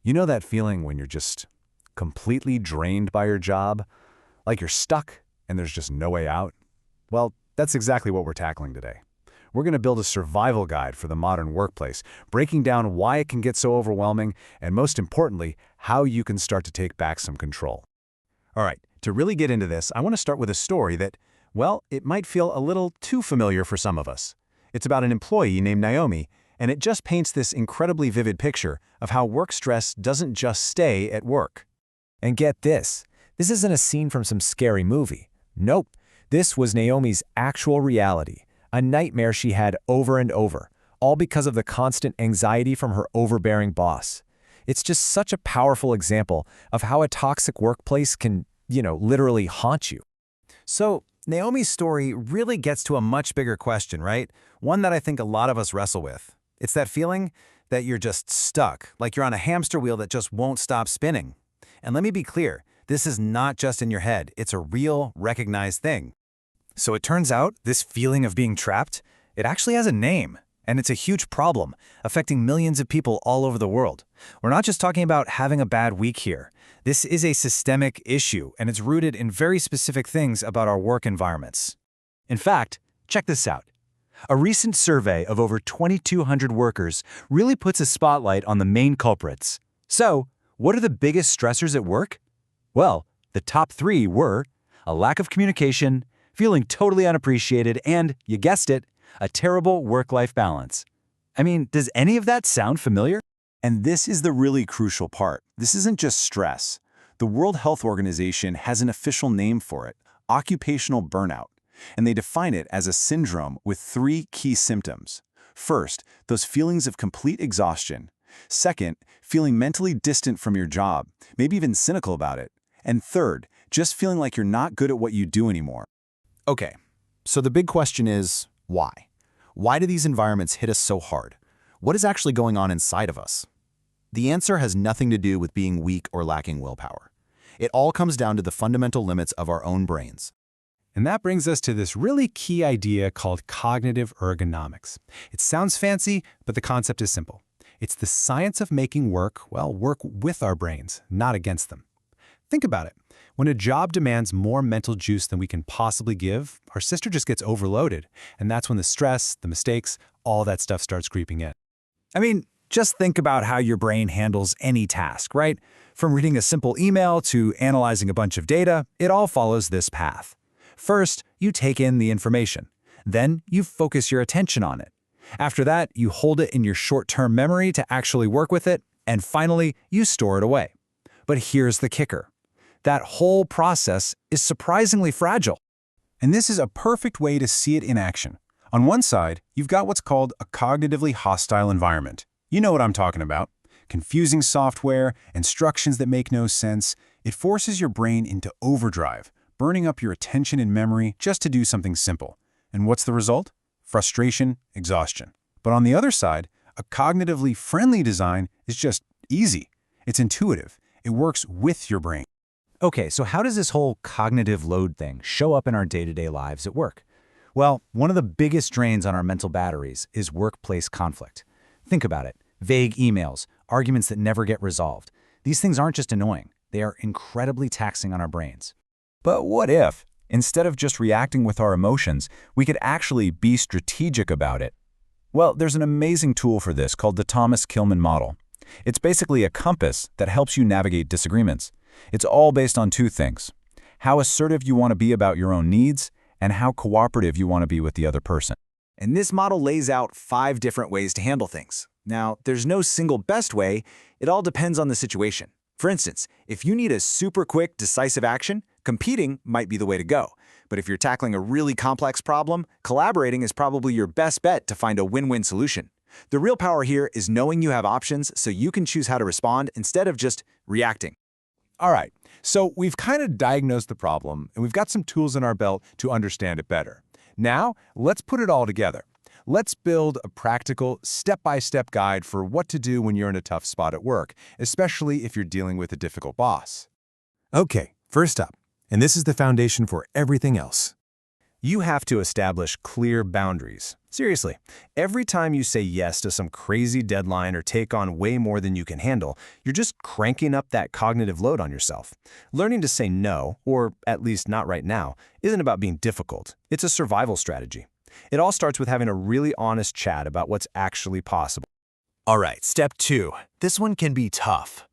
You know that feeling when you're just completely drained by your job? Like you're stuck and there's just no way out? Well, that's exactly what we're tackling today. We're going to build a survival guide for the modern workplace, breaking down why it can get so overwhelming, and most importantly, how you can start to take back some control. All right, to really get into this, I want to start with a story that, well, it might feel a little too familiar for some of us. It's about an employee named Naomi, and it just paints this incredibly vivid picture of how work stress doesn't just stay at work. And get this isn't a scene from some scary movie. Nope, this was Naomi's actual reality, a nightmare she had over and over, all because of the constant anxiety from her overbearing boss. It's just such a powerful example of how a toxic workplace can, literally haunt you. So, Naomi's story really gets to a much bigger question, right? One that I think a lot of us wrestle with. It's that feeling that you're just stuck, like you're on a hamster wheel that just won't stop spinning. And let me be clear, this is not just in your head, it's a real, recognized thing. So it turns out, this feeling of being trapped, it actually has a name, and it's a huge problem, affecting millions of people all over the world. We're not just talking about having a bad week here. This is a systemic issue, and it's rooted in very specific things about our work environments. In fact, check this out. A recent survey of over 2,200 workers really puts a spotlight on the main culprits. So, what are the biggest stressors at work? Well, the top 3 were a lack of communication, feeling totally unappreciated, and, you guessed it, a terrible work-life balance. I mean, does any of that sound familiar? And this is the really crucial part. This isn't just stress. The World Health Organization has an official name for it, occupational burnout. And they define it as a syndrome with 3 key symptoms. First, those feelings of complete exhaustion. Second, feeling mentally distant from your job, maybe even cynical about it. And third, just feeling like you're not good at what you do anymore. Okay, so the big question is, why? Why do these environments hit us so hard? What is actually going on inside of us? The answer has nothing to do with being weak or lacking willpower. It all comes down to the fundamental limits of our own brains. And that brings us to this really key idea called cognitive ergonomics. It sounds fancy, but the concept is simple. It's the science of making work with our brains, not against them. Think about it. When a job demands more mental juice than we can possibly give, our system just gets overloaded, and that's when the stress, the mistakes, all that stuff starts creeping in. I mean, just think about how your brain handles any task, right? From reading a simple email to analyzing a bunch of data, it all follows this path. First, you take in the information. Then, you focus your attention on it. After that, you hold it in your short-term memory to actually work with it. And finally, you store it away. But here's the kicker. That whole process is surprisingly fragile. And this is a perfect way to see it in action. On one side, you've got what's called a cognitively hostile environment. You know what I'm talking about. Confusing software, instructions that make no sense. It forces your brain into overdrive, burning up your attention and memory just to do something simple. And what's the result? Frustration, exhaustion. But on the other side, a cognitively friendly design is just easy. It's intuitive. It works with your brain. Okay, so how does this whole cognitive load thing show up in our day-to-day lives at work? Well, one of the biggest drains on our mental batteries is workplace conflict. Think about it. Vague emails, arguments that never get resolved. These things aren't just annoying. They are incredibly taxing on our brains. But what if, instead of just reacting with our emotions, we could actually be strategic about it? Well, there's an amazing tool for this called the Thomas Kilmann model. It's basically a compass that helps you navigate disagreements. It's all based on 2 things: how assertive you want to be about your own needs and how cooperative you want to be with the other person. And this model lays out 5 different ways to handle things. Now, there's no single best way. It all depends on the situation. For instance, if you need a super quick, decisive action, competing might be the way to go. But if you're tackling a really complex problem, collaborating is probably your best bet to find a win-win solution. The real power here is knowing you have options so you can choose how to respond instead of just reacting. All right, so we've kind of diagnosed the problem, and we've got some tools in our belt to understand it better. Now, let's put it all together. Let's build a practical, step-by-step guide for what to do when you're in a tough spot at work, especially if you're dealing with a difficult boss. Okay, first up, and this is the foundation for everything else. You have to establish clear boundaries. Seriously, every time you say yes to some crazy deadline or take on way more than you can handle, you're just cranking up that cognitive load on yourself. Learning to say no, or at least not right now, isn't about being difficult. It's a survival strategy. It all starts with having a really honest chat about what's actually possible. All right, step 2. This one can be tough.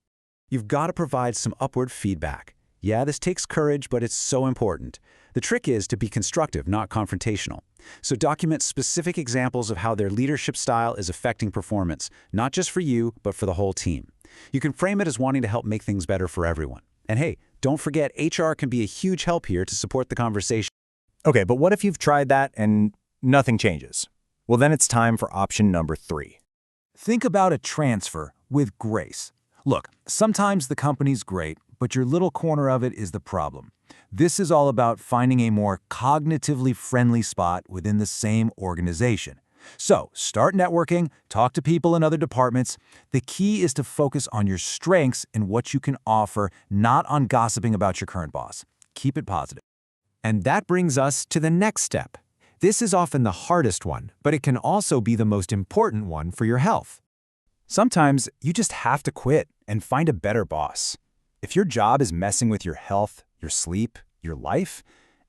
You've got to provide some upward feedback. Yeah, this takes courage, but it's so important. The trick is to be constructive, not confrontational. So document specific examples of how their leadership style is affecting performance, not just for you, but for the whole team. You can frame it as wanting to help make things better for everyone. And hey, don't forget, HR can be a huge help here to support the conversation. Okay, but what if you've tried that and nothing changes? Well, then it's time for option number 3. Think about a transfer with grace. Look, sometimes the company's great, but your little corner of it is the problem. This is all about finding a more cognitively friendly spot within the same organization. So, start networking, talk to people in other departments. The key is to focus on your strengths and what you can offer, not on gossiping about your current boss. Keep it positive. And that brings us to the next step. This is often the hardest one, but it can also be the most important one for your health. Sometimes you just have to quit and find a better boss. If your job is messing with your health, your sleep, your life,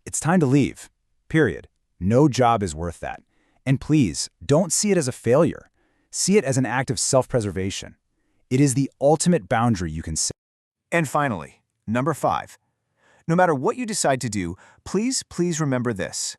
it's time to leave. Period. No job is worth that. And please, don't see it as a failure. See it as an act of self-preservation. It is the ultimate boundary you can set. And finally, number 5. No matter what you decide to do, please remember this.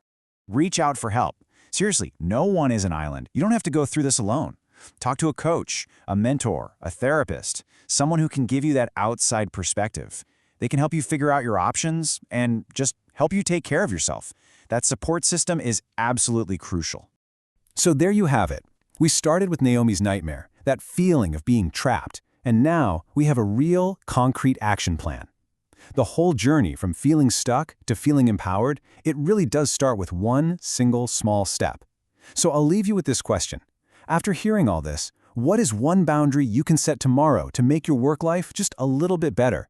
Reach out for help. Seriously, no one is an island. You don't have to go through this alone. Talk to a coach, a mentor, a therapist, someone who can give you that outside perspective. They can help you figure out your options and just help you take care of yourself. That support system is absolutely crucial. So there you have it. We started with Naomi's nightmare, that feeling of being trapped, and now we have a real, concrete action plan. The whole journey from feeling stuck to feeling empowered, it really does start with one single small step. So I'll leave you with this question. After hearing all this, what is one boundary you can set tomorrow to make your work life just a little bit better?